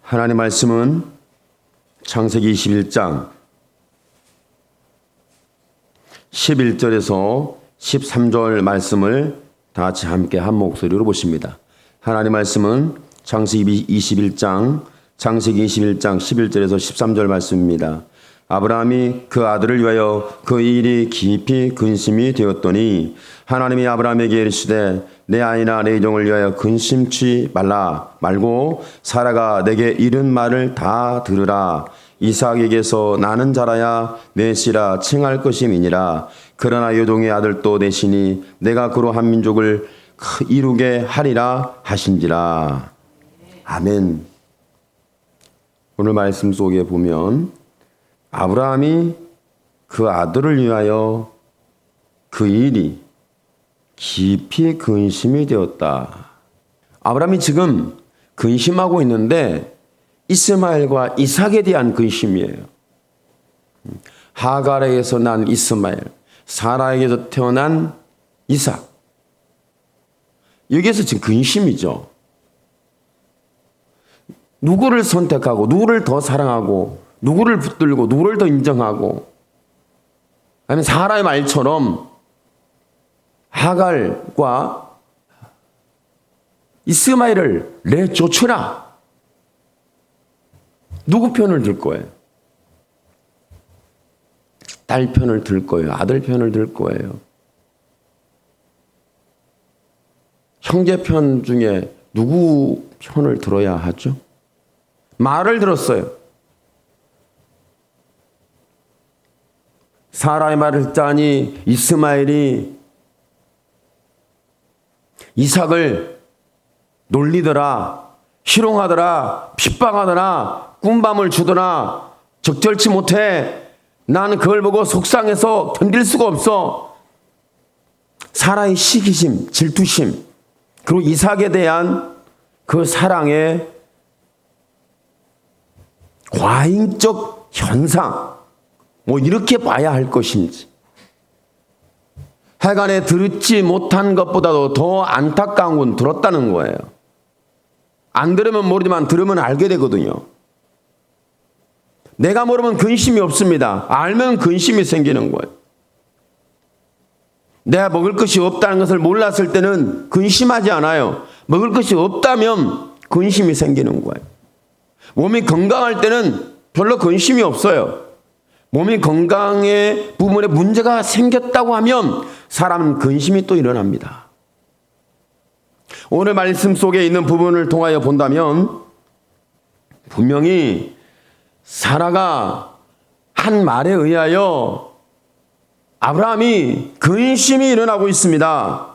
하나님 말씀은 창세기 21장 11절에서 13절 말씀을 다 같이 함께 한 목소리로 보십니다. 하나님 말씀은 창세기 21장 11절에서 13절 말씀입니다. 아브라함이 그 아들을 위하여 그 일이 깊이 근심이 되었더니 하나님이 아브라함에게 이르시되 내 아이나 내 종을 위하여 근심치 말고 사라가 내게 이른 말을 다 들으라. 이삭에게서 나는 자라야 내 씨라 칭할 것임이니라. 그러나 여종의 아들도 내시니 내가 그로 한 민족을 이루게 하리라 하신지라. 아멘. 오늘 말씀 속에 보면 아브라함이 그 아들을 위하여 그 일이 깊이 근심이 되었다. 아브라함이 지금 근심하고 있는데 이스마엘과 이삭에 대한 근심이에요. 하갈에게서 난 이스마엘, 사라에게서 태어난 이삭. 여기에서 지금 근심이죠. 누구를 선택하고 누구를 더 사랑하고 누구를 붙들고 누구를 더 인정하고, 아니면 사라의 말처럼 하갈과 이스마엘을 내쫓으라. 누구 편을 들 거예요? 딸 편을 들 거예요? 아들 편을 들 거예요? 형제 편 중에 누구 편을 들어야 하죠? 말을 들었어요. 사라의 말을 듣자니 이스마엘이 이삭을 놀리더라, 희롱하더라, 핍박하더라, 꿈밤을 주더라. 적절치 못해. 나는 그걸 보고 속상해서 견딜 수가 없어. 사라의 시기심, 질투심, 그리고 이삭에 대한 그 사랑의 과잉적 현상, 이렇게 봐야 할 것인지. 하여간에 들지 못한 것보다도 더 안타까운 건 들었다는 거예요. 안 들으면 모르지만 들으면 알게 되거든요. 내가 모르면 근심이 없습니다. 알면 근심이 생기는 거예요. 내가 먹을 것이 없다는 것을 몰랐을 때는 근심하지 않아요. 먹을 것이 없다면 근심이 생기는 거예요. 몸이 건강할 때는 별로 근심이 없어요. 몸이 건강의 부분에 문제가 생겼다고 하면 사람은 근심이 또 일어납니다. 오늘 말씀 속에 있는 부분을 통하여 본다면 분명히 사라가 한 말에 의하여 아브라함이 근심이 일어나고 있습니다.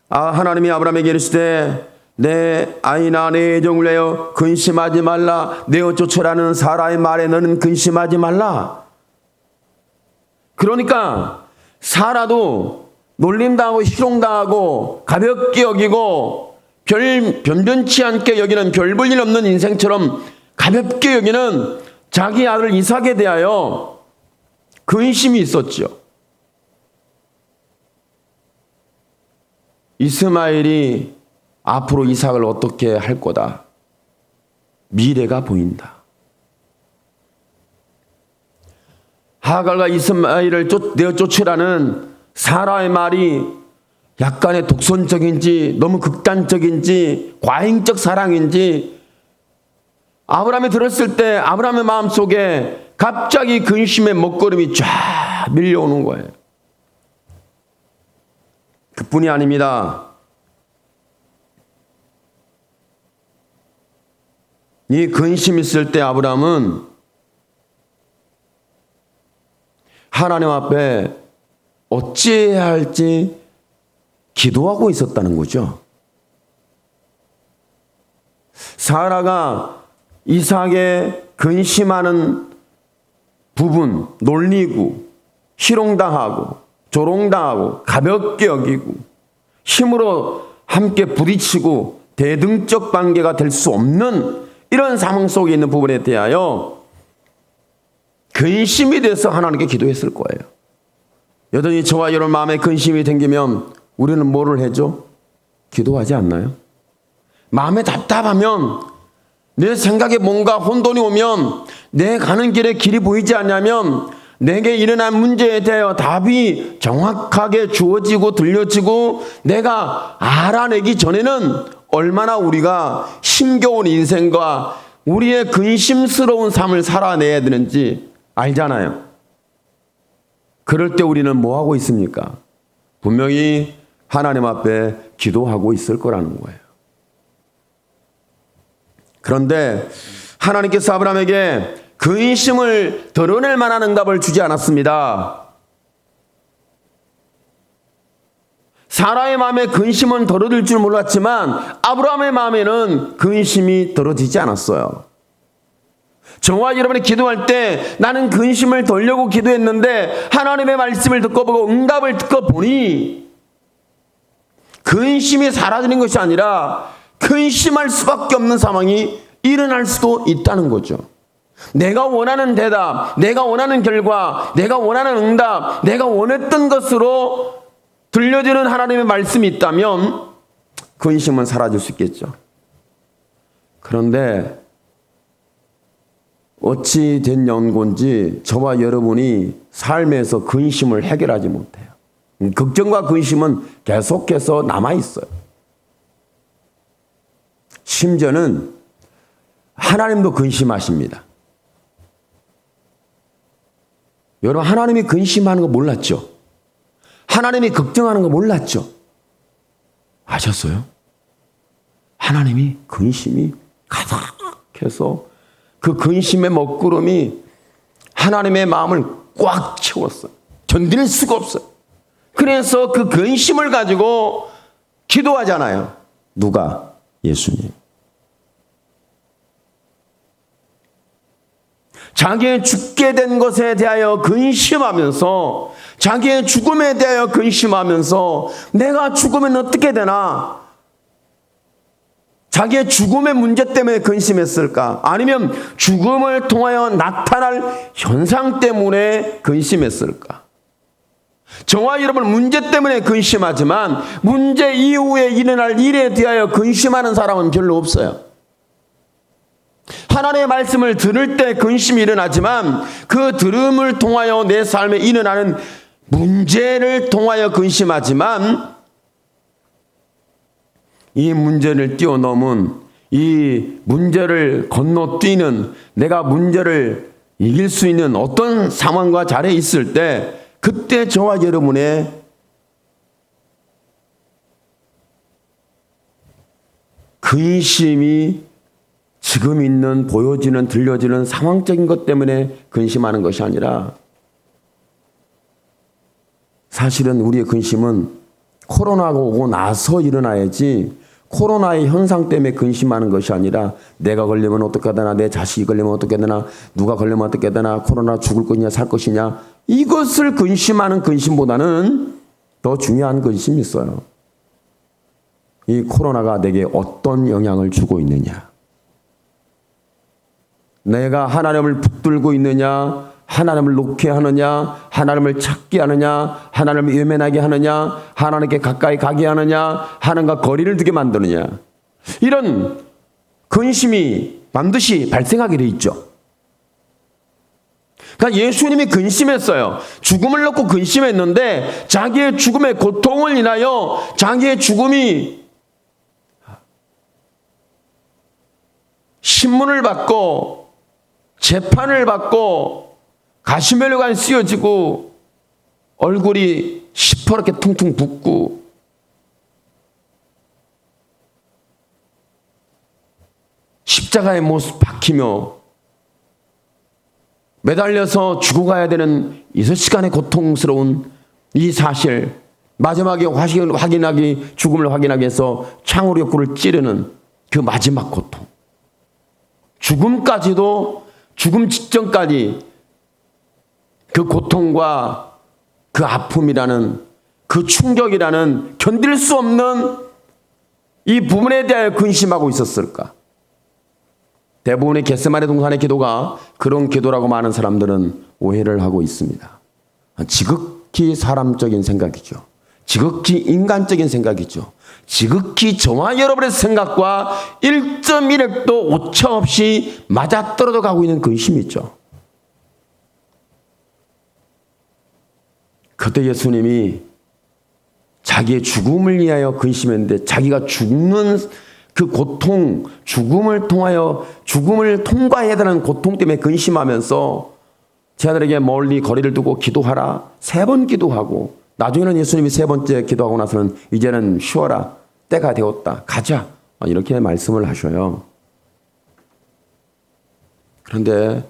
하나님이 아브라함에게 이르시되 내 아이나 내 애정을 내어 근심하지 말라. 내어 쫓으라는 사라의 말에 너는 근심하지 말라. 그러니까 사라도 놀림당하고 희롱당하고 가볍게 여기고 변변치 않게 여기는 별 볼 일 없는 인생처럼 가볍게 여기는 자기 아들 이삭에 대하여 근심이 있었죠. 이스마엘이 앞으로 이삭을 어떻게 할 거다. 미래가 보인다. 하갈과 이스마엘을 내어 쫓으라는 사라의 말이 약간의 독선적인지 너무 극단적인지 과잉적 사랑인지 아브라함이 들었을 때 아브라함의 마음속에 갑자기 근심의 먹구름이 쫙 밀려오는 거예요. 그뿐이 아닙니다. 이 근심이 있을 때 아브라함은 하나님 앞에 어찌해야 할지 기도하고 있었다는 거죠. 사라가 이삭의 근심하는 부분, 놀리고 희롱당하고 조롱당하고 가볍게 여기고 힘으로 함께 부딪히고 대등적 관계가 될 수 없는 이런 상황 속에 있는 부분에 대하여 근심이 돼서 하나님께 기도했을 거예요. 여전히 저와 여러분 마음에 근심이 생기면 우리는 뭐를 해죠? 기도하지 않나요? 마음에 답답하면 내 생각에 뭔가 혼돈이 오면, 내 가는 길에 길이 보이지 않냐면 내게 일어난 문제에 대하여 답이 정확하게 주어지고 들려지고 내가 알아내기 전에는 얼마나 우리가 힘겨운 인생과 우리의 근심스러운 삶을 살아내야 되는지 알잖아요. 그럴 때 우리는 뭐 하고 있습니까? 분명히 하나님 앞에 기도하고 있을 거라는 거예요. 그런데 하나님께서 아브라함에게 근심을 덜어낼 만한 응답을 주지 않았습니다. 사라의 마음에 근심은 덜어질 줄 몰랐지만 아브라함의 마음에는 근심이 덜어지지 않았어요. 저와 여러분이 기도할 때 나는 근심을 덜려고 기도했는데 하나님의 말씀을 듣고 보고 응답을 듣고 보니 근심이 사라지는 것이 아니라 근심할 수밖에 없는 상황이 일어날 수도 있다는 거죠. 내가 원하는 대답, 내가 원하는 결과, 내가 원하는 응답, 내가 원했던 것으로 들려주는 하나님의 말씀이 있다면 근심은 사라질 수 있겠죠. 그런데 어찌 된 연고인지 저와 여러분이 삶에서 근심을 해결하지 못해요. 걱정과 근심은 계속해서 남아있어요. 심지어는 하나님도 근심하십니다. 여러분, 하나님이 근심하는 거 몰랐죠? 하나님이 걱정하는 거 몰랐죠? 아셨어요? 하나님이 근심이 가득해서 그 근심의 먹구름이 하나님의 마음을 꽉 채웠어요. 견딜 수가 없어요. 그래서 그 근심을 가지고 기도하잖아요. 누가? 예수님. 자기의 죽게 된 것에 대하여 근심하면서, 자기의 죽음에 대하여 근심하면서 내가 죽으면 어떻게 되나? 자기의 죽음의 문제 때문에 근심했을까? 아니면 죽음을 통하여 나타날 현상 때문에 근심했을까? 저와 여러분 문제 때문에 근심하지만 문제 이후에 일어날 일에 대하여 근심하는 사람은 별로 없어요. 하나님의 말씀을 들을 때 근심이 일어나지만 그 들음을 통하여 내 삶에 일어나는 문제를 통하여 근심하지만 이 문제를 뛰어넘은, 이 문제를 건너뛰는, 내가 문제를 이길 수 있는 어떤 상황과 자리에 있을 때 그때 저와 여러분의 근심이 지금 있는, 보여지는, 들려지는 상황적인 것 때문에 근심하는 것이 아니라 사실은 우리의 근심은 코로나가 오고 나서 일어나야지 코로나의 현상 때문에 근심하는 것이 아니라 내가 걸리면 어떻게 되나, 내 자식이 걸리면 어떻게 되나, 누가 걸리면 어떻게 되나, 코로나 죽을 것이냐 살 것이냐, 이것을 근심하는 근심보다는 더 중요한 근심이 있어요. 이 코로나가 내게 어떤 영향을 주고 있느냐, 내가 하나님을 붙들고 있느냐, 하나님을 놓게 하느냐, 하나님을 찾게 하느냐, 하나님을 외면하게 하느냐, 하나님께 가까이 가게 하느냐, 하나님과 거리를 두게 만드느냐, 이런 근심이 반드시 발생하게 돼 있죠. 그러니까 예수님이 근심했어요. 죽음을 놓고 근심했는데 자기의 죽음의 고통을 인하여 자기의 죽음이 신문을 받고 재판을 받고 가시면류관이 씌워지고 얼굴이 시퍼렇게 퉁퉁 붓고 십자가의 모습 박히며 매달려서 죽어가야 되는 6시간의 고통스러운 이 사실, 마지막에 죽음을 확인하기 위해서 창으로 옆구리를 찌르는 그 마지막 고통, 죽음까지도, 죽음 직전까지 그 고통과 그 아픔이라는, 그 충격이라는 견딜 수 없는 이 부분에 대하여 근심하고 있었을까? 대부분의 겟세마네 동산의 기도가 그런 기도라고 많은 사람들은 오해를 하고 있습니다. 지극히 사람적인 생각이죠. 지극히 인간적인 생각이죠. 지극히 저와 여러분의 생각과 1.1획도 오차없이 맞아떨어져 가고 있는 근심이 있죠. 그때 예수님이 자기의 죽음을 위하여 근심했는데 자기가 죽는 그 고통, 죽음을 통과해야 되는 고통 때문에 근심하면서 제 아들에게 멀리 거리를 두고 기도하라. 3번 기도하고 나중에는 예수님이 3번째 기도하고 나서는 이제는 쉬어라. 때가 되었다. 가자. 이렇게 말씀을 하셔요. 그런데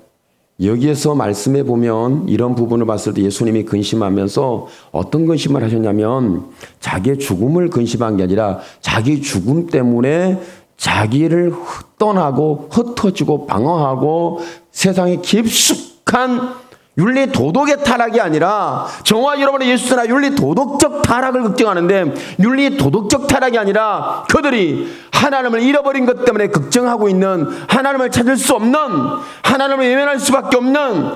여기에서 말씀해 보면 이런 부분을 봤을 때 예수님이 근심하면서 어떤 근심을 하셨냐면 자기의 죽음을 근심한 게 아니라 자기 죽음 때문에 자기를 떠나고 흩어지고 방어하고 세상에 깊숙한 윤리 도덕의 타락이 아니라 저와 여러분의 예수나 윤리 도덕적 타락을 걱정하는데 윤리 도덕적 타락이 아니라 그들이 하나님을 잃어버린 것 때문에 걱정하고 있는 하나님을 찾을 수 없는 하나님을 외면할 수밖에 없는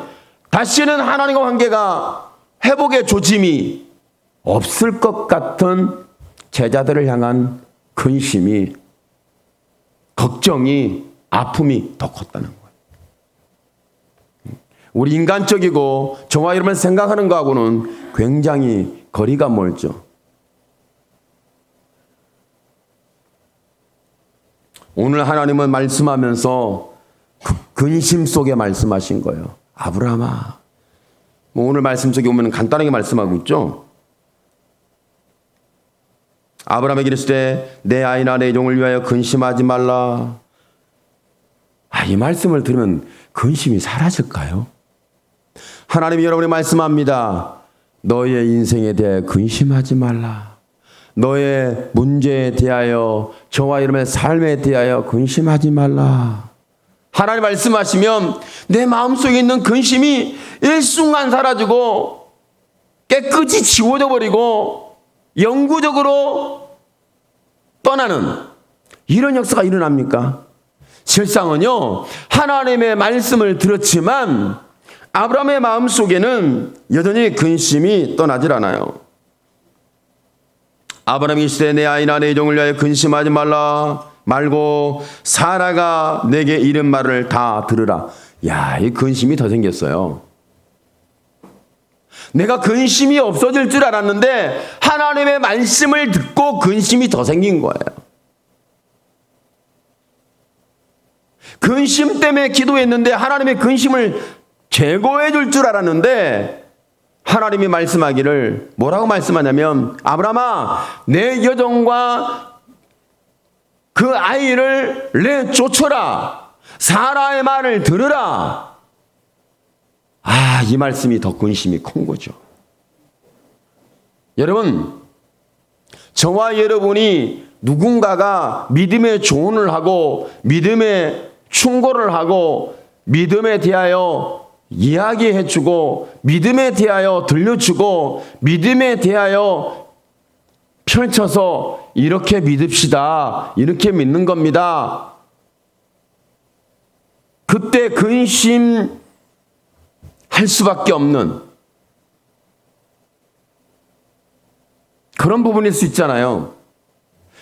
다시는 하나님과 관계가 회복의 조짐이 없을 것 같은 제자들을 향한 근심이 걱정이 아픔이 더 컸다는 거예요. 우리 인간적이고 저와 여러분 생각하는 거하고는 굉장히 거리가 멀죠. 오늘 하나님은 말씀하면서 근심 속에 말씀하신 거예요. 아브라함아. 오늘 말씀 속에 보면 간단하게 말씀하고 있죠. 아브라함에게 이르시되 내 아이나 내 종을 위하여 근심하지 말라. 이 말씀을 들으면 근심이 사라질까요? 하나님이 여러분이 말씀합니다. 너의 인생에 대해 근심하지 말라. 너의 문제에 대하여 저와 여러분의 삶에 대하여 근심하지 말라. 하나님 말씀하시면 내 마음속에 있는 근심이 일순간 사라지고 깨끗이 지워져 버리고 영구적으로 떠나는 이런 역사가 일어납니까? 실상은요, 하나님의 말씀을 들었지만 아브라함의 마음속에는 여전히 근심이 떠나질 않아요. 아브라함이 이르시되 내 아이나 내 종을 위하여 근심하지 말고 사라가 내게 이른 말을 다 들으라. 이 근심이 더 생겼어요. 내가 근심이 없어질 줄 알았는데 하나님의 말씀을 듣고 근심이 더 생긴 거예요. 근심 때문에 기도했는데 하나님의 근심을 제거해 줄 줄 알았는데 하나님이 말씀하기를 뭐라고 말씀하냐면 아브라함아 내 여종과 그 아이를 내쫓아라. 사라의 말을 들으라. 이 말씀이 더 근심이 큰 거죠. 여러분, 저와 여러분이 누군가가 믿음의 조언을 하고 믿음의 충고를 하고 믿음에 대하여 이야기해주고 믿음에 대하여 들려주고 믿음에 대하여 펼쳐서 이렇게 믿읍시다. 이렇게 믿는 겁니다. 그때 근심할 수밖에 없는 그런 부분일 수 있잖아요.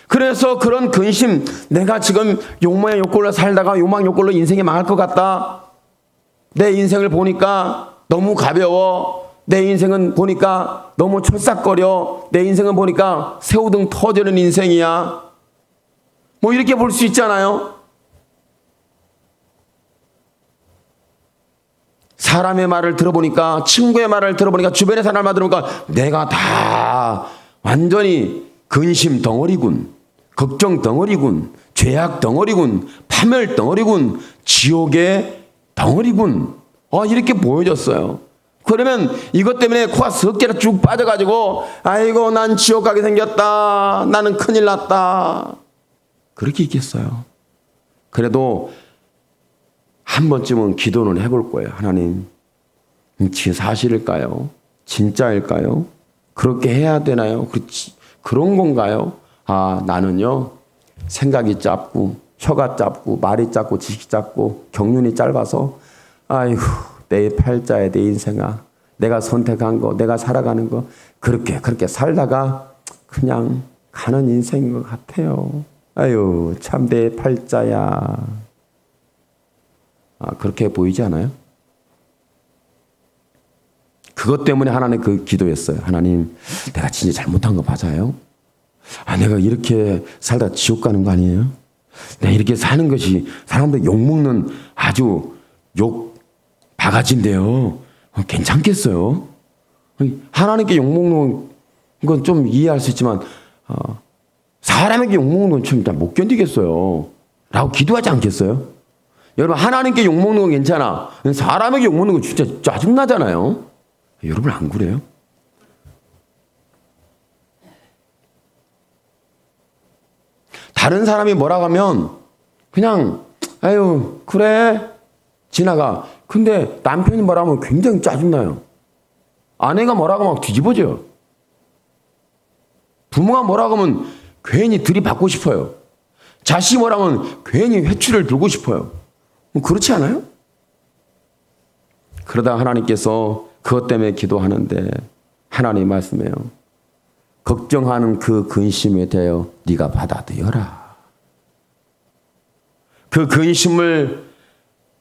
그래서 그런 근심, 내가 지금 욕망의 욕걸로 살다가 욕망 욕걸로 인생이 망할 것 같다. 내 인생을 보니까 너무 가벼워. 내 인생은 보니까 너무 철싹거려. 내 인생은 보니까 새우등 터지는 인생이야. 이렇게 볼 수 있잖아요. 사람의 말을 들어보니까, 친구의 말을 들어보니까, 주변의 사람의 말을 들어보니까 내가 다 완전히 근심 덩어리군, 걱정 덩어리군, 죄악 덩어리군, 파멸 덩어리군, 지옥의 덩어리군. 이렇게 보여졌어요. 그러면 이것 때문에 코가 석 개나 쭉 빠져가지고 아이고 난 지옥 가게 생겼다. 나는 큰일 났다. 그렇게 있겠어요. 그래도 한 번쯤은 기도는 해볼 거예요. 하나님, 이게 사실일까요? 진짜일까요? 그렇게 해야 되나요? 그런 건가요? 나는요 생각이 짧고 혀가 짧고 말이 짧고 지식이 짧고 경륜이 짧아서 아이고 내 팔자에 내 인생아, 내가 선택한 거, 내가 살아가는 거 그렇게 살다가 그냥 가는 인생인 것 같아요. 아유, 참대 팔자야. 그렇게 보이지 않아요? 그것 때문에 하나님 그 기도했어요. 하나님, 내가 진짜 잘못한 거 맞아요? 내가 이렇게 살다 지옥 가는 거 아니에요? 내가 이렇게 사는 것이 사람들 욕먹는 아주 욕 바가지인데요. 괜찮겠어요? 하나님께 욕먹는 건 좀 이해할 수 있지만 사람에게 욕먹는 건 좀 못 견디겠어요. 라고 기도하지 않겠어요? 여러분, 하나님께 욕먹는 건 괜찮아. 사람에게 욕먹는 건 진짜 짜증나잖아요. 여러분 안 그래요? 다른 사람이 뭐라고 하면 그냥 아유 그래 지나가. 근데 남편이 뭐라고 하면 굉장히 짜증나요. 아내가 뭐라고 하면 뒤집어져요. 부모가 뭐라고 하면 괜히 들이받고 싶어요. 자식이 뭐라고 하면 괜히 회초리를 들고 싶어요. 그렇지 않아요? 그러다 하나님께서 그것 때문에 기도하는데 하나님 말씀해요. 걱정하는 그 근심에 대하여 네가 받아들여라. 그 근심을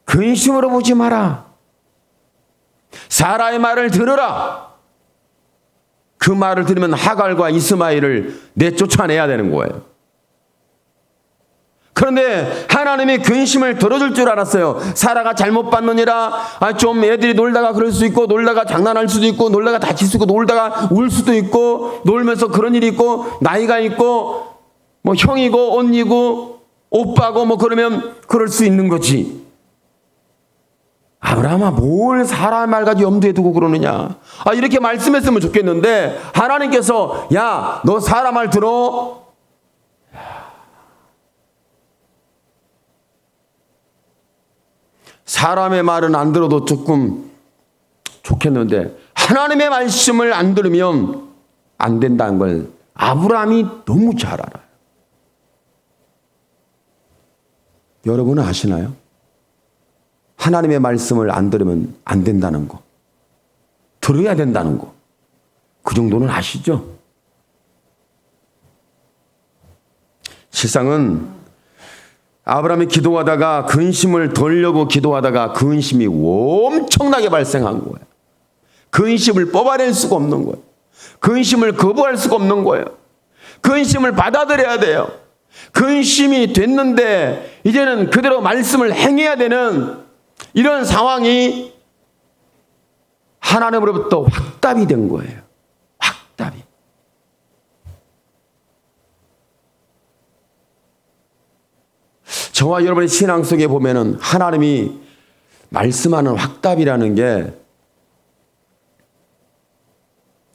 근심으로 보지 마라. 사라의 말을 들으라. 그 말을 들으면 하갈과 이스마엘을 내쫓아내야 되는 거예요. 그런데 하나님이 근심을 들어줄 줄 알았어요. 사라가 잘못 받느니라. 좀 애들이 놀다가 그럴 수 있고, 놀다가 장난할 수도 있고, 놀다가 다칠 수 있고, 놀다가 울 수도 있고, 놀면서 그런 일이 있고, 나이가 있고, 뭐 형이고 언니고 오빠고 뭐 그러면 그럴 수 있는 거지. 아브라함아, 뭘 사람 말 가지고 염두에 두고 그러느냐. 이렇게 말씀했으면 좋겠는데 하나님께서 야, 너 사람 말 들어. 사람의 말은 안 들어도 조금 좋겠는데 하나님의 말씀을 안 들으면 안 된다는 걸 아브라함이 너무 잘 알아요. 여러분은 아시나요? 하나님의 말씀을 안 들으면 안 된다는 거, 들어야 된다는 거, 그 정도는 아시죠? 실상은 아브라함이 기도하다가 근심을 덜려고 기도하다가 근심이 엄청나게 발생한 거예요. 근심을 뽑아낼 수가 없는 거예요. 근심을 거부할 수가 없는 거예요. 근심을 받아들여야 돼요. 근심이 됐는데 이제는 그대로 말씀을 행해야 되는 이런 상황이 하나님으로부터 확답이 된 거예요. 확답이. 저와 여러분의 신앙 속에 보면은 하나님이 말씀하는 확답이라는 게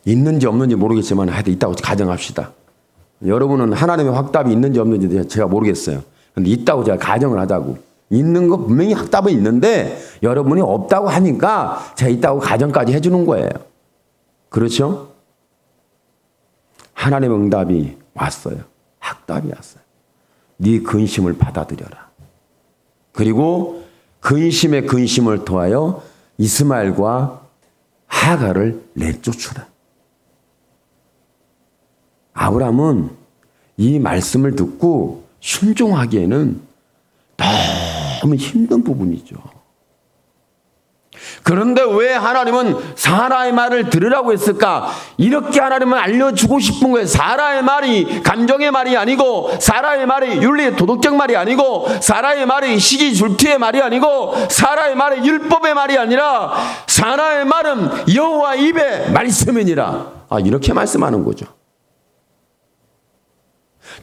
있는지 없는지 모르겠지만 하여튼 있다고 가정합시다. 여러분은 하나님의 확답이 있는지 없는지 제가 모르겠어요. 근데 있다고 제가 가정을 하자고. 있는 거 분명히 확답은 있는데 여러분이 없다고 하니까 제가 있다고 가정까지 해주는 거예요. 그렇죠? 하나님의 응답이 왔어요. 확답이 왔어요. 네 근심을 받아들여라. 그리고 근심에 근심을 더하여 이스마엘과 하갈을 내쫓으라. 아브라함은 이 말씀을 듣고 순종하기에는 너무 힘든 부분이죠. 그런데 왜 하나님은 사라의 말을 들으라고 했을까? 이렇게 하나님은 알려주고 싶은 거예요. 사라의 말이 감정의 말이 아니고, 사라의 말이 윤리 도덕적 말이 아니고, 사라의 말이 시기 질투의 말이 아니고, 사라의 말이 율법의 말이 아니라 사라의 말은 여호와 입의 말씀이니라. 이렇게 말씀하는 거죠.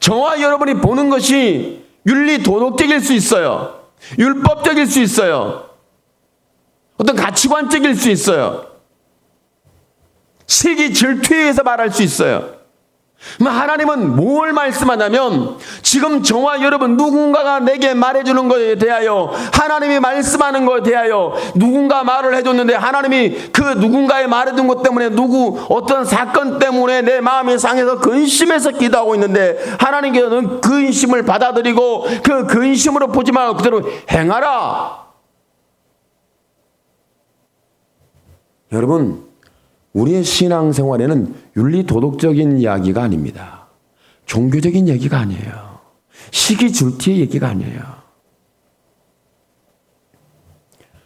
저와 여러분이 보는 것이 윤리 도덕적일 수 있어요. 율법적일 수 있어요. 어떤 가치관적일 수 있어요. 시기 질투에 의해서 말할 수 있어요. 하나님은 뭘 말씀하냐면 지금 저와 여러분 누군가가 내게 말해주는 것에 대하여, 하나님이 말씀하는 것에 대하여 누군가 말을 해줬는데 하나님이 그 누군가의 말해준 것 때문에 어떤 사건 때문에 내 마음이 상해서 근심해서 기도하고 있는데 하나님께서는 근심을 받아들이고 그 근심으로 보지 말고 그대로 행하라. 여러분, 우리의 신앙생활에는 윤리 도덕적인 이야기가 아닙니다. 종교적인 얘기가 아니에요. 시기 질투의 얘기가 아니에요.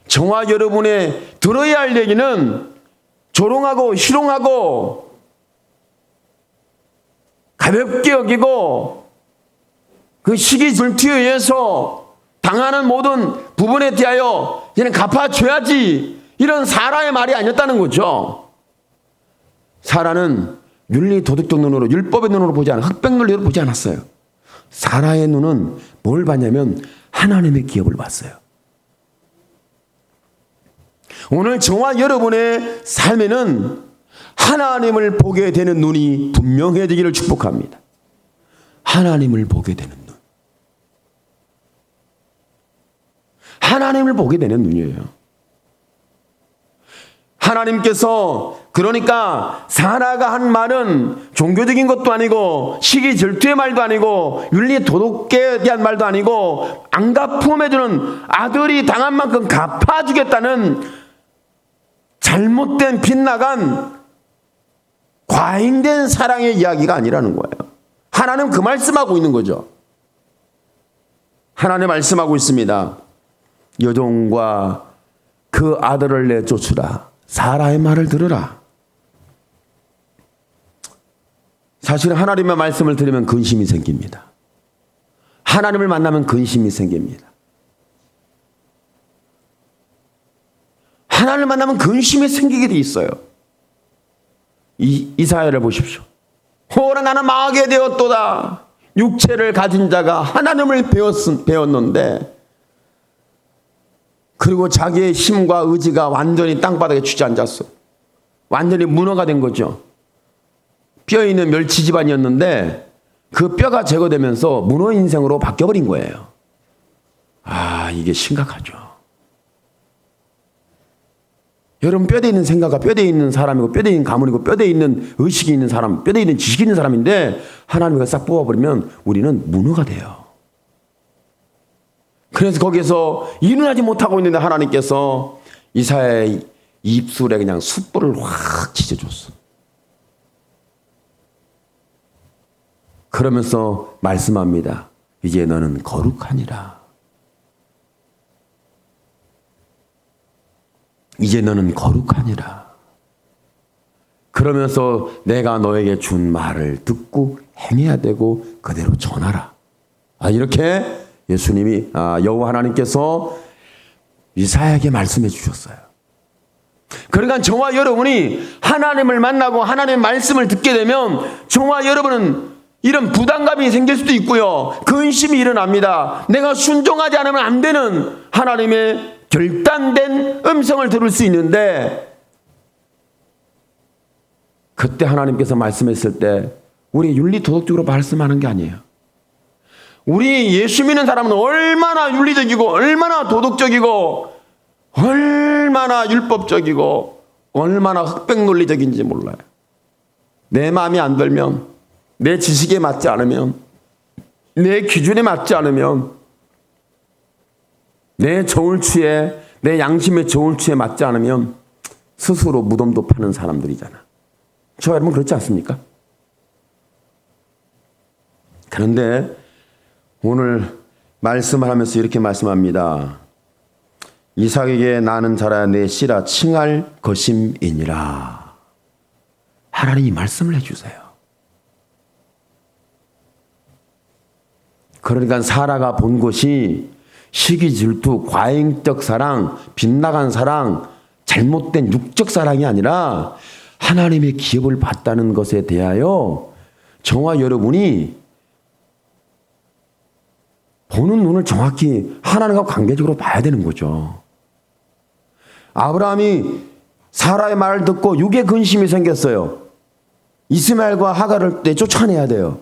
저와 여러분의 들어야 할 얘기는 조롱하고 희롱하고 가볍게 여기고 그 시기 질투에 의해서 당하는 모든 부분에 대하여 이제는 갚아줘야지, 이런 사라의 말이 아니었다는 거죠. 사라는 윤리 도덕적 눈으로, 율법의 눈으로 보지 않아, 흑백 논리로 보지 않았어요. 사라의 눈은 뭘 봤냐면 하나님의 기업을 봤어요. 오늘 저와 여러분의 삶에는 하나님을 보게 되는 눈이 분명해지기를 축복합니다. 하나님을 보게 되는 눈. 하나님을 보게 되는 눈이에요. 하나님께서 그러니까 사라가 한 말은 종교적인 것도 아니고 시기 질투의 말도 아니고 윤리 도덕에 대한 말도 아니고 안 갚음해주는, 아들이 당한 만큼 갚아주겠다는 잘못된 빗나간 과잉된 사랑의 이야기가 아니라는 거예요. 하나님 그 말씀하고 있는 거죠. 하나님 말씀하고 있습니다. 여종과 그 아들을 내쫓으라. 사라의 말을 들으라. 사실은 하나님의 말씀을 들으면 근심이 생깁니다. 하나님을 만나면 근심이 생깁니다. 하나님을 만나면 근심이 생기게 돼 있어요. 이사야를 보십시오. 호라 나는 망하게 되었도다. 육체를 가진 자가 하나님을 배웠는데, 그리고 자기의 힘과 의지가 완전히 땅바닥에 주저앉았어. 완전히 문어가 된 거죠. 뼈 있는 멸치 집안이었는데 그 뼈가 제거되면서 문어 인생으로 바뀌어버린 거예요. 아, 이게 심각하죠. 여러분, 뼈대 있는 생각과 뼈대 있는 사람이고 뼈대 있는 가문이고 뼈대 있는 의식이 있는 사람, 뼈대 있는 지식이 있는 사람인데 하나님이 싹 뽑아버리면 우리는 문어가 돼요. 그래서 거기서 일어나지 못하고 있는데 하나님께서 이사야의 입술에 그냥 숯불을 확 지져줬어. 그러면서 말씀합니다. 이제 너는 거룩하니라. 이제 너는 거룩하니라. 그러면서 내가 너에게 준 말을 듣고 행해야 되고 그대로 전하라. 이렇게 예수님이, 여호와 하나님께서 이사야에게 말씀해 주셨어요. 그러니까 저와 여러분이 하나님을 만나고 하나님의 말씀을 듣게 되면 저와 여러분은 이런 부담감이 생길 수도 있고요. 근심이 일어납니다. 내가 순종하지 않으면 안 되는 하나님의 결단된 음성을 들을 수 있는데, 그때 하나님께서 말씀했을 때 우리 윤리 도덕적으로 말씀하는 게 아니에요. 우리 예수 믿는 사람은 얼마나 윤리적이고 얼마나 도덕적이고 얼마나 율법적이고 얼마나 흑백 논리적인지 몰라요. 내 마음이 안 들면, 내 지식에 맞지 않으면, 내 기준에 맞지 않으면, 내 저울추에, 내 양심의 저울추에 맞지 않으면 스스로 무덤도 파는 사람들이잖아. 저 여러분 그렇지 않습니까? 그런데 오늘 말씀을 하면서 이렇게 말씀합니다. 이삭에게 나는 자라야 내 씨라 칭할 것임이니라. 하나님이 말씀을 해주세요. 그러니까 사라가 본 것이 시기 질투, 과잉적 사랑, 빗나간 사랑, 잘못된 육적 사랑이 아니라 하나님의 기업을 받다는 것에 대하여 저와 여러분이 보는 눈을 정확히 하나님과 관계적으로 봐야 되는 거죠. 아브라함이 사라의 말을 듣고 육의 근심이 생겼어요. 이스마엘과 하갈을 쫓아내야 돼요.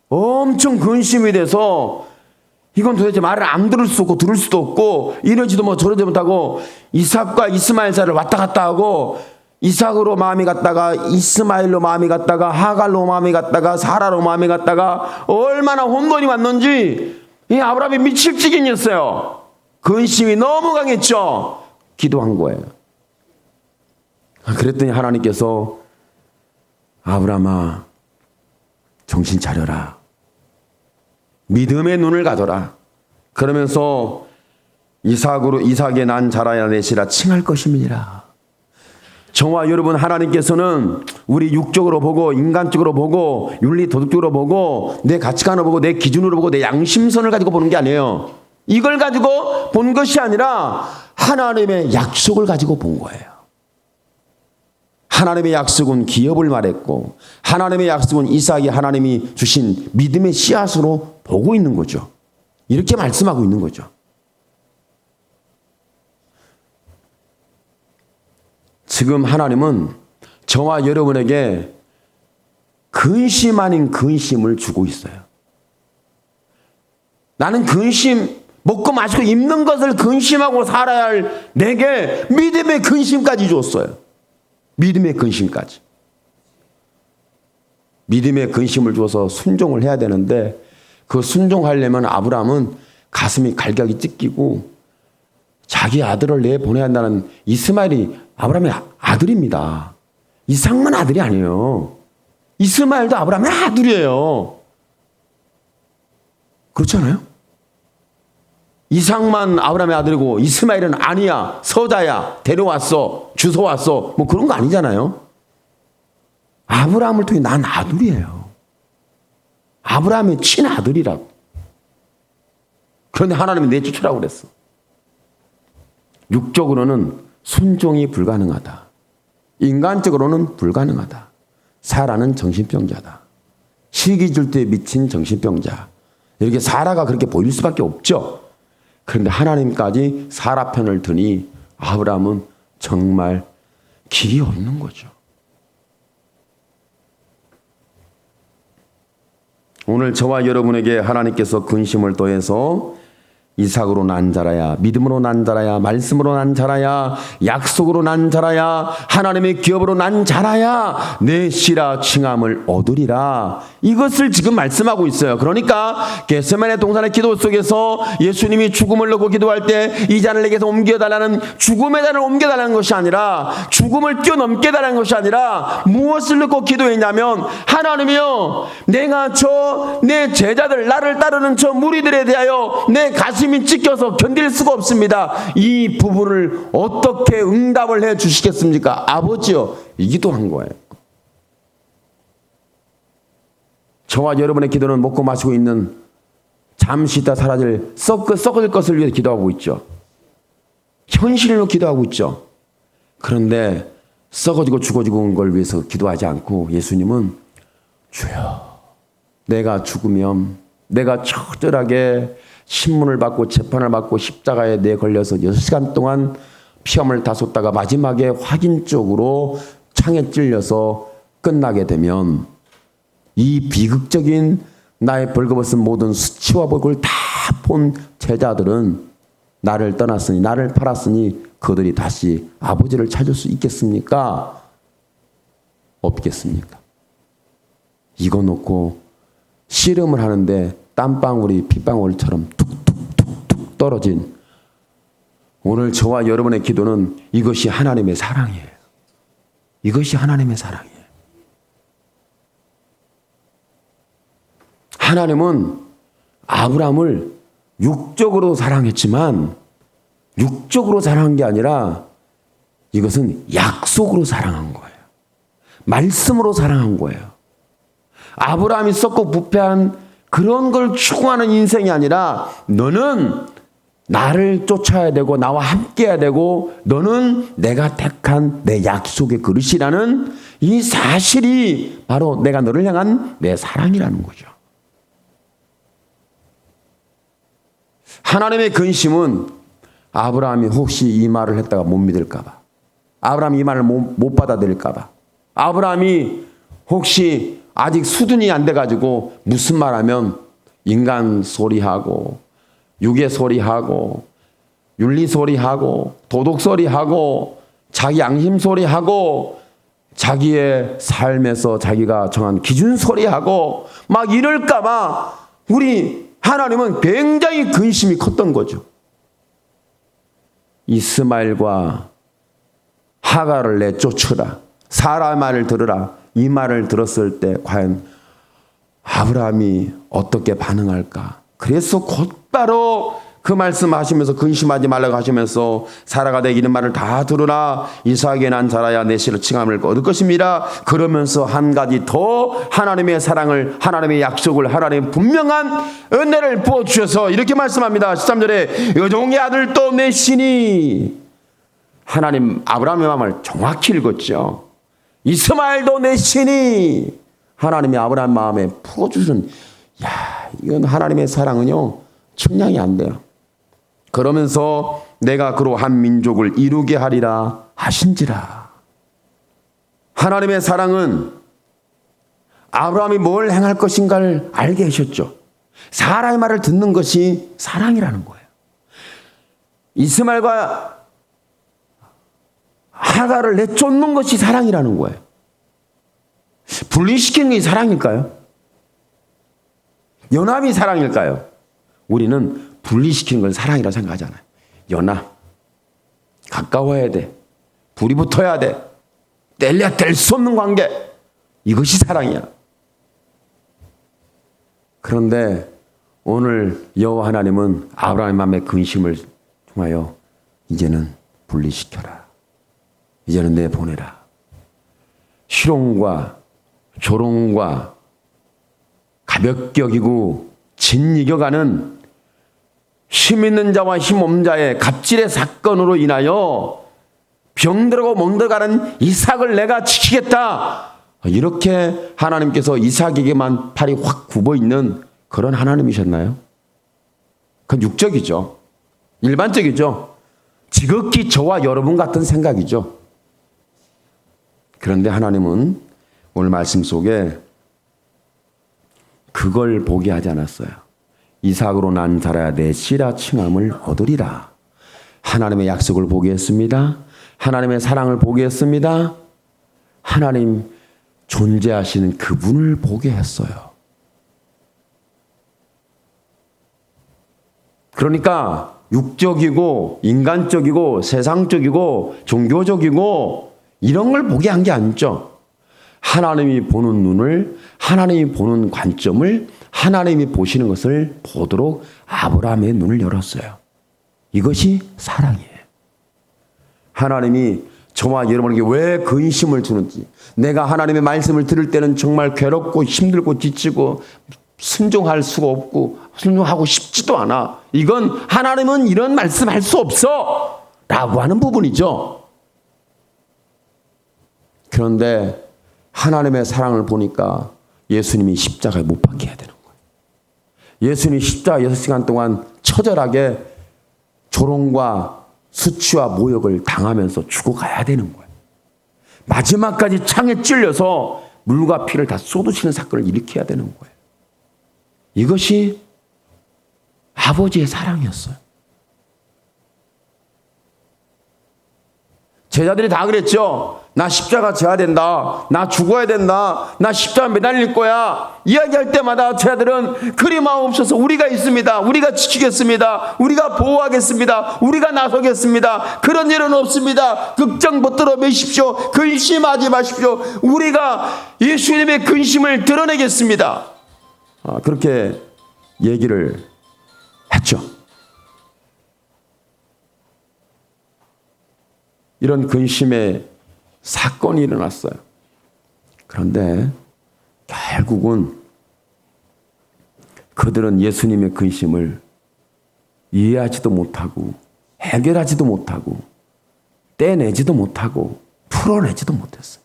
엄청 근심이 돼서 이건 도대체 말을 안 들을 수 없고 들을 수도 없고 이러지도 뭐 저러지 못하고 이삭과 이스마엘 사이를 왔다 갔다 하고 이삭으로 마음이 갔다가 이스마엘로 마음이 갔다가 하갈로 마음이 갔다가 사라로 마음이 갔다가 얼마나 혼돈이 왔는지 이 아브라함이 미칠 지경이었어요. 근심이 너무 강했죠. 기도한 거예요. 그랬더니 하나님께서 아브라함아 정신 차려라. 믿음의 눈을 가져라. 그러면서 이삭의 난 자라야 넷이라 칭할 것임이니라. 저와 여러분, 하나님께서는 우리 육적으로 보고 인간적으로 보고 윤리 도덕적으로 보고 내 가치관으로 보고 내 기준으로 보고 내 양심선을 가지고 보는 게 아니에요. 이걸 가지고 본 것이 아니라 하나님의 약속을 가지고 본 거예요. 하나님의 약속은 기업을 말했고 하나님의 약속은 이삭이 하나님이 주신 믿음의 씨앗으로 보고 있는 거죠. 이렇게 말씀하고 있는 거죠. 지금 하나님은 저와 여러분에게 근심 아닌 근심을 주고 있어요. 나는 근심, 먹고 마시고 입는 것을 근심하고 살아야 할 내게 믿음의 근심까지 줬어요. 믿음의 근심까지. 믿음의 근심을 줘서 순종을 해야 되는데 그 순종하려면 아브라함은 가슴이 갈각이 찢기고 자기 아들을 내보내야 한다는 이스마엘이 아브라함의 아들입니다. 이삭만 아들이 아니에요. 이스마엘도 아브라함의 아들이에요. 그렇지 않아요? 이삭만 아브라함의 아들이고 이스마엘은 아니야, 서자야, 데려왔어, 주워왔어, 뭐 그런 거 아니잖아요. 아브라함을 통해 난 아들이에요. 아브라함의 친아들이라고. 그런데 하나님이 내쫓으라고 그랬어. 육적으로는 순종이 불가능하다. 인간적으로는 불가능하다. 사라는 정신병자다. 시기 줄 때 미친 정신병자. 이렇게 사라가 그렇게 보일 수밖에 없죠. 그런데 하나님까지 사라 편을 드니 아브라함은 정말 길이 없는 거죠. 오늘 저와 여러분에게 하나님께서 근심을 더해서 이삭으로 난 자라야, 믿음으로 난 자라야, 말씀으로 난 자라야, 약속으로 난 자라야, 하나님의 기업으로 난 자라야 내 씨라 칭함을 얻으리라. 이것을 지금 말씀하고 있어요. 그러니까 겟세마네 동산의 기도 속에서 예수님이 죽음을 놓고 기도할 때 이 잔을 내게서 옮겨달라는, 죽음의 잔을 옮겨달라는 것이 아니라, 죽음을 뛰어넘게 달라는 것이 아니라 무엇을 놓고 기도했냐면, 하나님이여, 내가 내 제자들, 나를 따르는 저 무리들에 대하여 내 가슴이 찢겨서 견딜 수가 없습니다. 이 부분을 어떻게 응답을 해 주시겠습니까? 아버지여, 이 기도한 거예요. 저와 여러분의 기도는 먹고 마시고 있는 잠시 있다 사라질 썩을 것을 위해 기도하고 있죠. 현실로 기도하고 있죠. 그런데 썩어지고 죽어지고 온 걸 위해서 기도하지 않고 예수님은 주여, 내가 죽으면 내가 처절하게 신문을 받고 재판을 받고 십자가에 내 걸려서 6시간 동안 피험을 다 쏟다가 마지막에 확인적으로 창에 찔려서 끝나게 되면 이 비극적인 나의 벌거벗은 모든 수치와 복을 다 본 제자들은 나를 떠났으니, 나를 팔았으니 그들이 다시 아버지를 찾을 수 있겠습니까? 없겠습니까? 이거 놓고 씨름을 하는데 땀방울이 핏방울처럼 툭툭툭툭 떨어진 오늘 저와 여러분의 기도는 이것이 하나님의 사랑이에요. 이것이 하나님의 사랑이에요. 하나님은 아브라함을 육적으로 사랑했지만 육적으로 사랑한 게 아니라 이것은 약속으로 사랑한 거예요. 말씀으로 사랑한 거예요. 아브라함이 썩고 부패한 그런 걸 추구하는 인생이 아니라 너는 나를 쫓아야 되고 나와 함께 해야 되고 너는 내가 택한 내 약속의 그릇이라는 이 사실이 바로 내가 너를 향한 내 사랑이라는 거죠. 하나님의 근심은 아브라함이 혹시 이 말을 했다가 못 믿을까 봐, 아브라함이 이 말을 못 받아들일까 봐, 아브라함이 혹시 아직 수준이 안 돼가지고 무슨 말하면 인간 소리하고 육의 소리하고 윤리 소리하고 도덕 소리하고 자기 양심 소리하고 자기의 삶에서 자기가 정한 기준 소리하고 막 이럴까 봐 우리 하나님은 굉장히 근심이 컸던 거죠. 이스마엘과 하갈을 내쫓으라, 사라 말을 들으라, 이 말을 들었을 때 과연 아브라함이 어떻게 반응할까? 그래서 곧바로 그 말씀하시면서 근심하지 말라고 하시면서 사라가 내기는 말을 다 들으라. 이삭에게 난 자라야 내 씨로 칭함을 얻을 것입니다. 그러면서 한 가지 더 하나님의 사랑을, 하나님의 약속을, 하나님의 분명한 은혜를 부어주셔서 이렇게 말씀합니다. 13절에 여종의 아들도 내 신이, 하나님 아브라함의 마음을 정확히 읽었죠. 이스마엘도 내 신이, 하나님이 아브라함 마음에 풀어주시는, 이건 하나님의 사랑은요 측량이 안 돼요. 그러면서 내가 그로 한 민족을 이루게 하리라 하신지라. 하나님의 사랑은 아브라함이 뭘 행할 것인가를 알게 하셨죠. 사라의 말을 듣는 것이 사랑이라는 거예요. 이스마엘과 하가를 내쫓는 것이 사랑이라는 거예요. 분리시키는 게 사랑일까요? 연합이 사랑일까요? 우리는 분리시키는 걸 사랑이라고 생각하잖아요. 연합, 가까워야 돼, 불이 붙어야 돼, 뗄래야 뗄 수 없는 관계, 이것이 사랑이야. 그런데 오늘 여호와 하나님은 아브라함의 마음의 근심을 통하여 이제는 분리시켜라, 이제는 내보내라. 희롱과 조롱과 가볍게 여기고 진이겨가는 힘 있는 자와 힘 없는 자의 갑질의 사건으로 인하여 병들고 멍들어가는 이삭을 내가 지키겠다. 이렇게 하나님께서 이삭에게만 팔이 확 굽어 있는 그런 하나님이셨나요? 그건 육적이죠. 일반적이죠. 지극히 저와 여러분 같은 생각이죠. 그런데 하나님은 오늘 말씀 속에 그걸 보게 하지 않았어요. 이삭으로 난 자라야 내 씨라 칭함을 얻으리라. 하나님의 약속을 보게 했습니다. 하나님의 사랑을 보게 했습니다. 하나님 존재하시는 그분을 보게 했어요. 그러니까 육적이고 인간적이고 세상적이고 종교적이고 이런 걸 보게 한 게 아니죠. 하나님이 보는 눈을, 하나님이 보는 관점을, 하나님이 보시는 것을 보도록 아브라함의 눈을 열었어요. 이것이 사랑이에요. 하나님이 저와 여러분에게 왜 근심을 주는지, 내가 하나님의 말씀을 들을 때는 정말 괴롭고 힘들고 지치고 순종할 수가 없고 순종하고 싶지도 않아. 이건 하나님은 이런 말씀할 수 없어 라고 하는 부분이죠. 그런데 하나님의 사랑을 보니까 예수님이 십자가에 못 박혀야 되는 거예요. 예수님이 십자가 6시간 동안 처절하게 조롱과 수치와 모욕을 당하면서 죽어가야 되는 거예요. 마지막까지 창에 찔려서 물과 피를 다 쏟으시는 사건을 일으켜야 되는 거예요. 이것이 아버지의 사랑이었어요. 제자들이 다 그랬죠. 나 십자가 져야 된다. 나 죽어야 된다. 나 십자가 매달릴 거야. 이야기할 때마다 제자들은 그리 마음 없어서 우리가 있습니다. 우리가 지키겠습니다. 우리가 보호하겠습니다. 우리가 나서겠습니다. 그런 일은 없습니다. 걱정 붙들어 매십시오. 근심하지 마십시오. 우리가 예수님의 근심을 드러내겠습니다. 그렇게 얘기를 했죠. 이런 근심의 사건이 일어났어요. 그런데 결국은 그들은 예수님의 근심을 이해하지도 못하고 해결하지도 못하고 떼내지도 못하고 풀어내지도 못했어요.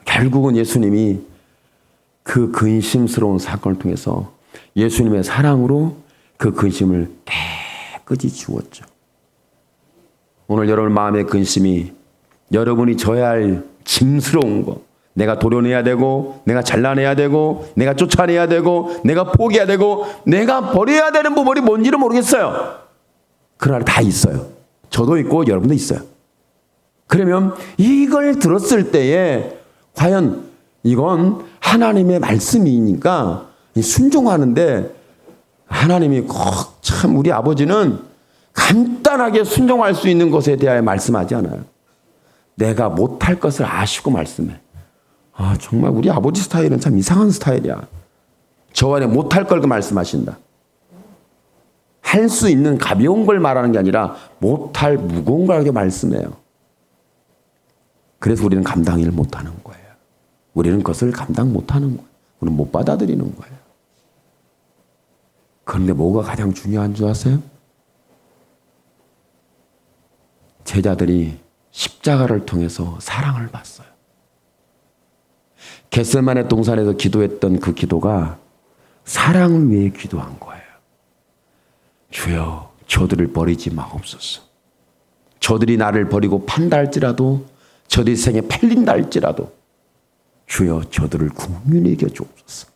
결국은 예수님이 그 근심스러운 사건을 통해서 예수님의 사랑으로 그 근심을 깨끗이 지웠죠. 오늘 여러분 마음의 근심이 여러분이 져야 할 짐스러운 거, 내가 도려내야 되고 내가 잘라내야 되고 내가 쫓아내야 되고 내가 포기해야 되고 내가 버려야 되는 부분이 뭔지를 모르겠어요. 그러나 다 있어요. 저도 있고 여러분도 있어요. 그러면 이걸 들었을 때에 과연 이건 하나님의 말씀이니까 순종하는데, 하나님이 꼭 참 우리 아버지는 간단하게 순종할 수 있는 것에 대하여 말씀하지 않아요. 내가 못할 것을 아시고 말씀해. 정말 우리 아버지 스타일은 참 이상한 스타일이야. 저 안에 못할 걸 말씀하신다. 할 수 있는 가벼운 걸 말하는 게 아니라 못할 무거운 걸 말씀해요. 그래서 우리는 감당을 못하는 거예요. 우리는 그것을 감당 못하는 거예요. 우리는 못 받아들이는 거예요. 그런데 뭐가 가장 중요한 줄 아세요? 제자들이 십자가를 통해서 사랑을 받았어요. 겟세마네 동산에서 기도했던 그 기도가 사랑을 위해 기도한 거예요. 주여, 저들을 버리지 마옵소서. 저들이 나를 버리고 판다 할지라도, 저들이 생에 팔린다 할지라도 주여, 저들을 국률히 여겨 주옵소서.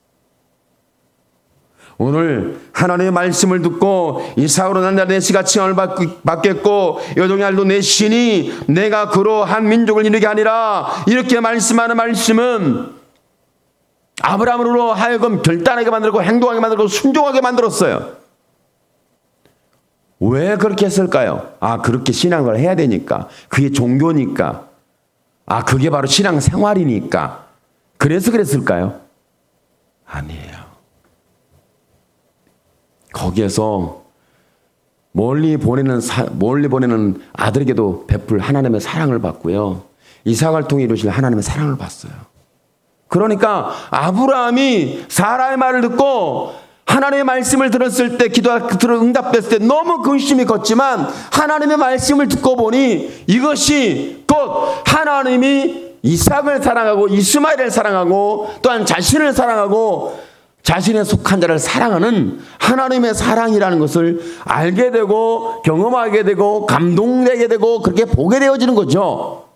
오늘 하나님의 말씀을 듣고 이삭으로 난 자는 내 씨가 칭함을 받겠고 여종의 알도 내 신이 내가 그로 한 민족을 이루게 하니라, 이렇게 말씀하는 말씀은 아브라함으로 하여금 결단하게 만들고 행동하게 만들고 순종하게 만들었어요. 왜 그렇게 했을까요? 그렇게 신앙을 해야 되니까. 그게 종교니까. 그게 바로 신앙 생활이니까. 그래서 그랬을까요? 아니에요. 거기에서 멀리 보내는 아들에게도 베풀 하나님의 사랑을 받고요. 이삭을 통해 이루실 하나님의 사랑을 받았어요. 그러니까 아브라함이 사라의 말을 듣고 하나님의 말씀을 들었을 때, 응답됐을 때 너무 근심이 컸지만 하나님의 말씀을 듣고 보니 이것이 곧 하나님이 이삭을 사랑하고 이스마엘을 사랑하고 또한 자신을 사랑하고 자신의 속한 자를 사랑하는 하나님의 사랑이라는 것을 알게 되고 경험하게 되고 감동되게 되고 그렇게 보게 되어지는 거죠.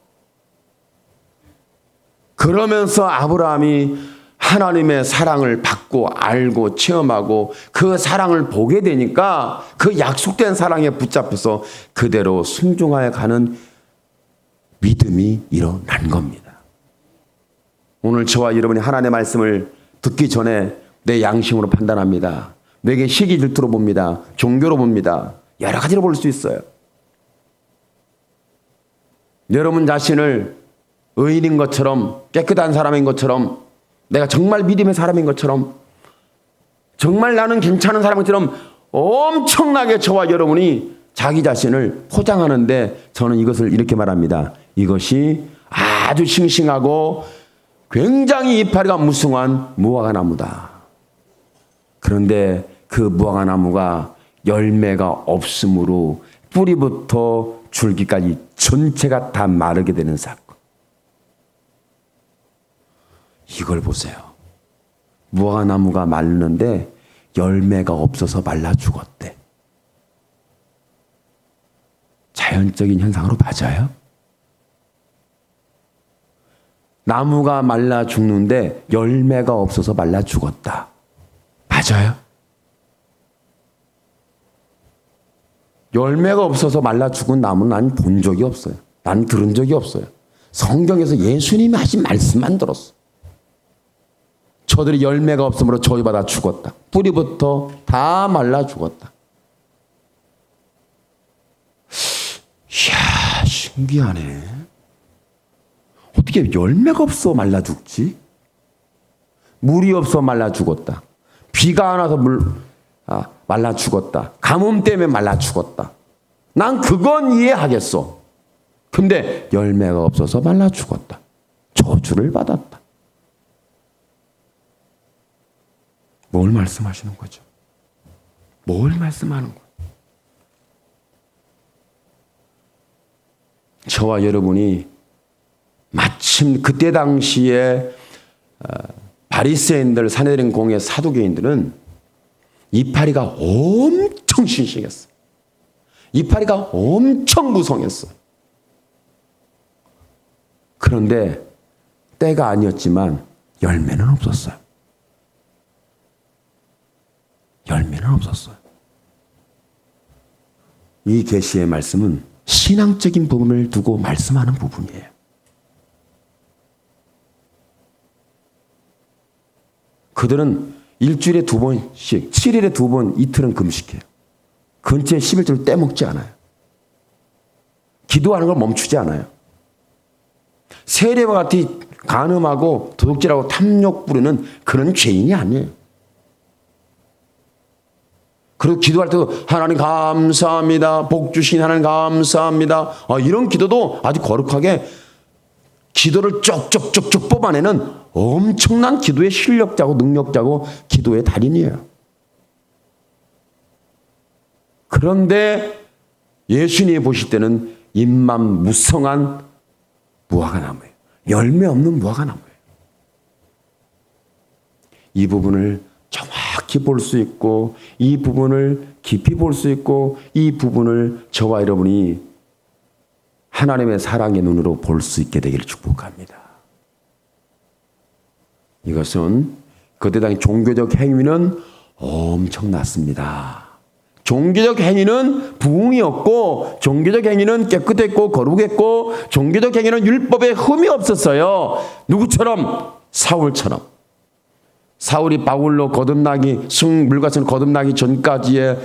그러면서 아브라함이 하나님의 사랑을 받고 알고 체험하고 그 사랑을 보게 되니까 그 약속된 사랑에 붙잡혀서 그대로 순종하여 가는 믿음이 일어난 겁니다. 오늘 저와 여러분이 하나님의 말씀을 듣기 전에 내 양심으로 판단합니다. 내게 시기 질투로 봅니다. 종교로 봅니다. 여러 가지로 볼 수 있어요. 여러분 자신을 의인인 것처럼, 깨끗한 사람인 것처럼, 내가 정말 믿음의 사람인 것처럼, 정말 나는 괜찮은 사람처럼 엄청나게 저와 여러분이 자기 자신을 포장하는데, 저는 이것을 이렇게 말합니다. 이것이 아주 싱싱하고 굉장히 이파리가 무성한 무화과 나무다. 그런데 그 무화과 나무가 열매가 없으므로 뿌리부터 줄기까지 전체가 다 마르게 되는 사건. 이걸 보세요. 무화과 나무가 마르는데 열매가 없어서 말라 죽었대. 자연적인 현상으로 맞아요? 나무가 말라 죽는데 열매가 없어서 말라 죽었다. 맞아요? 열매가 없어서 말라 죽은 나무는 난 본 적이 없어요. 난 들은 적이 없어요. 성경에서 예수님이 하신 말씀만 들었어. 저들이 열매가 없으므로 저주받아 죽었다. 뿌리부터 다 말라 죽었다. 이야, 신기하네. 어떻게 열매가 없어 말라 죽지? 물이 없어 말라 죽었다. 비가 안 와서 말라 죽었다. 가뭄 때문에 말라 죽었다. 난 그건 이해하겠어. 근데 열매가 없어서 말라 죽었다. 저주를 받았다. 뭘 말씀하시는 거죠? 뭘 말씀하는 거예요? 저와 여러분이 마침 그때 당시에 바리새인들, 산헤드린 공회 사두개인들은 이파리가 엄청 신식했어. 이파리가 엄청 무성했어. 그런데 때가 아니었지만 열매는 없었어요. 열매는 없었어요. 이 계시의 말씀은 신앙적인 부분을 두고 말씀하는 부분이에요. 그들은 일주일에 2번씩, 7일에 2번, 이틀은 금식해요. 근처에 11조를 떼먹지 않아요. 기도하는 걸 멈추지 않아요. 세례와 간음하고 도둑질하고 탐욕 부리는 그런 죄인이 아니에요. 그리고 기도할 때도 하나님 감사합니다. 복 주신 하나님 감사합니다. 이런 기도도 아주 거룩하게 기도를 쪽쪽쪽쪽 뽑아내는 엄청난 기도의 실력자고 능력자고 기도의 달인이에요. 그런데 예수님이 보실 때는 잎만 무성한 무화과나무예요. 열매 없는 무화과나무예요. 이 부분을 정확히 볼 수 있고 이 부분을 깊이 볼 수 있고 이 부분을 저와 여러분이 하나님의 사랑의 눈으로 볼 수 있게 되기를 축복합니다. 이것은 그때 당시 종교적 행위는 엄청났습니다. 종교적 행위는 부흥이었고 종교적 행위는 깨끗했고 거룩했고 종교적 행위는 율법에 흠이 없었어요. 누구처럼? 사울처럼. 사울이 바울로 거듭나기 물같은 거듭나기 전까지의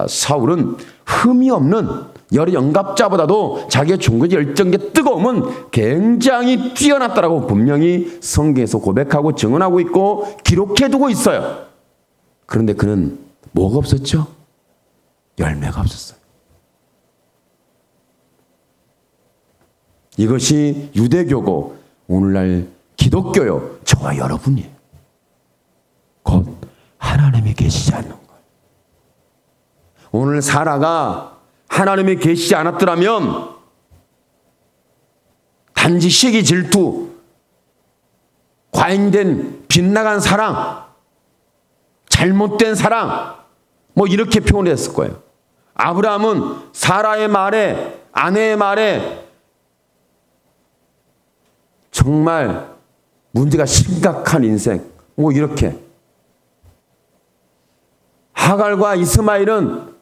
사울은 흠이 없는 여러 영갑자보다도 자기의 종교적 열정의 뜨거움은 굉장히 뛰어났다라고 분명히 성경에서 고백하고 증언하고 있고 기록해두고 있어요. 그런데 그는 뭐가 없었죠? 열매가 없었어요. 이것이 유대교고 오늘날 기독교요. 저와 여러분이에요. 곧 하나님이 계시지 않는 거예요. 오늘 사라가 하나님이 계시지 않았더라면 단지 시기 질투, 과잉된 빗나간 사랑, 잘못된 사랑 이렇게 표현했을 거예요. 아브라함은 사라의 말에 아내의 말에 정말 문제가 심각한 인생 이렇게 하갈과 이스마엘은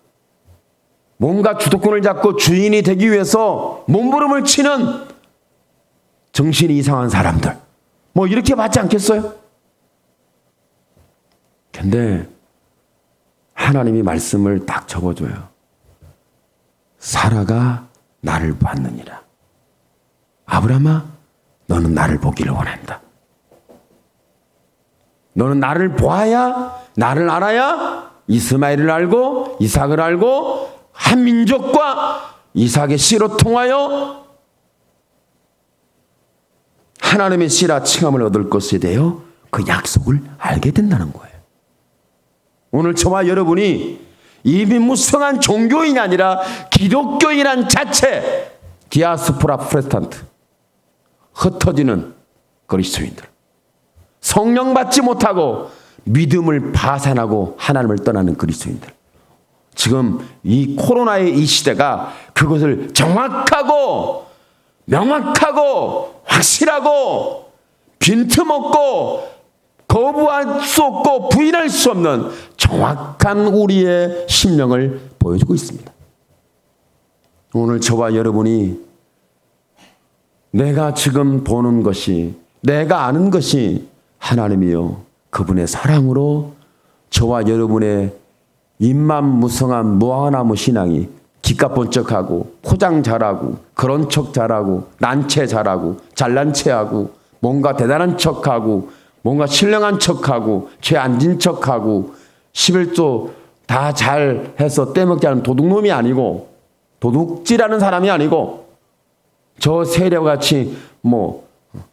뭔가 주도권을 잡고 주인이 되기 위해서 몸부림을 치는 정신이 이상한 사람들 이렇게 받지 않겠어요? 근데 하나님이 말씀을 딱 적어줘요. 사라가 나를 봤느니라. 아브라함아, 너는 나를 보기를 원한다. 너는 나를 보아야, 나를 알아야 이스마엘을 알고 이삭을 알고 한 민족과 이삭의 씨로 통하여 하나님의 씨라 칭함을 얻을 것에 대하여 그 약속을 알게 된다는 거예요. 오늘 저와 여러분이 이미 무성한 종교인이 아니라 기독교인한 자체, 디아스포라 프레스탄트, 흩어지는 그리스도인들, 성령 받지 못하고 믿음을 파산하고 하나님을 떠나는 그리스도인들. 지금 이 코로나의 이 시대가 그것을 정확하고 명확하고 확실하고 빈틈없고 거부할 수 없고 부인할 수 없는 정확한 우리의 심령을 보여주고 있습니다. 오늘 저와 여러분이 내가 지금 보는 것이, 내가 아는 것이 하나님이요 그분의 사랑으로 저와 여러분의 입만 무성한 무화과나무 신앙이 기까번쩍하고 포장 잘하고 그런 척 잘하고 난체 잘하고 잘난 체하고 뭔가 대단한 척하고 뭔가 신령한 척하고 죄 안 진 척하고 11조 다 잘해서 떼먹지 않은 도둑놈이 아니고 도둑질하는 사람이 아니고 저 세력같이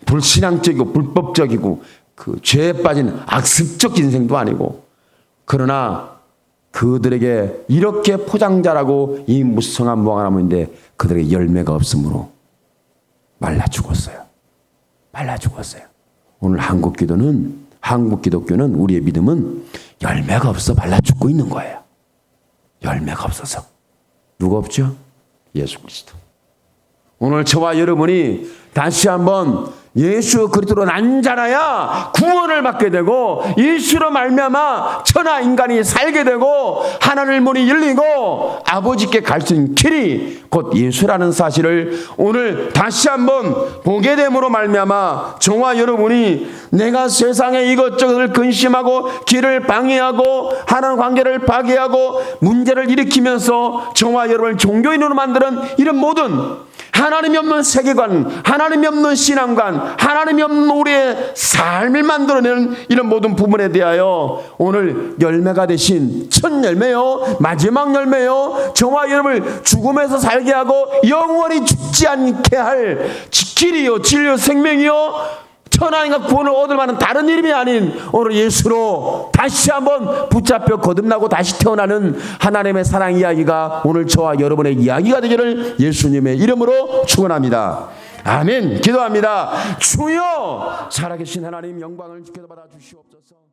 불신앙적이고 불법적이고 그 죄에 빠진 악습적 인생도 아니고 그러나 그들에게 이렇게 포장 잘하고 이 무성한 무화과나무인데 그들에게 열매가 없으므로 말라 죽었어요. 말라 죽었어요. 오늘 한국 기독교는 우리의 믿음은 열매가 없어 말라 죽고 있는 거예요. 열매가 없어서. 누가 없죠? 예수 그리스도. 오늘 저와 여러분이 다시 한번 예수 그리스도로 난 자라야 구원을 받게 되고 예수로 말미암아 천하 인간이 살게 되고 하나님의 문이 열리고 아버지께 갈 수 있는 길이 곧 예수라는 사실을 오늘 다시 한번 보게 됨으로 말미암아 저와 여러분이 내가 세상에 이것저것을 근심하고 길을 방해하고 하나님 관계를 파괴하고 문제를 일으키면서 저와 여러분을 종교인으로 만드는 이런 모든 하나님이 없는 세계관, 하나님이 없는 신앙관, 하나님이 없는 우리의 삶을 만들어내는 이런 모든 부분에 대하여 오늘 열매가 되신 첫 열매요, 마지막 열매요, 저와 여러분을 죽음에서 살게 하고 영원히 죽지 않게 할 길이요, 진리요, 생명이요, 천하인과 구원을 얻을 만한 다른 이름이 아닌 오늘 예수로 다시 한번 붙잡혀 거듭나고 다시 태어나는 하나님의 사랑 이야기가 오늘 저와 여러분의 이야기가 되기를 예수님의 이름으로 축원합니다. 아멘. 기도합니다. 주여, 살아계신 하나님 영광을 주께서 받아 주시옵소서.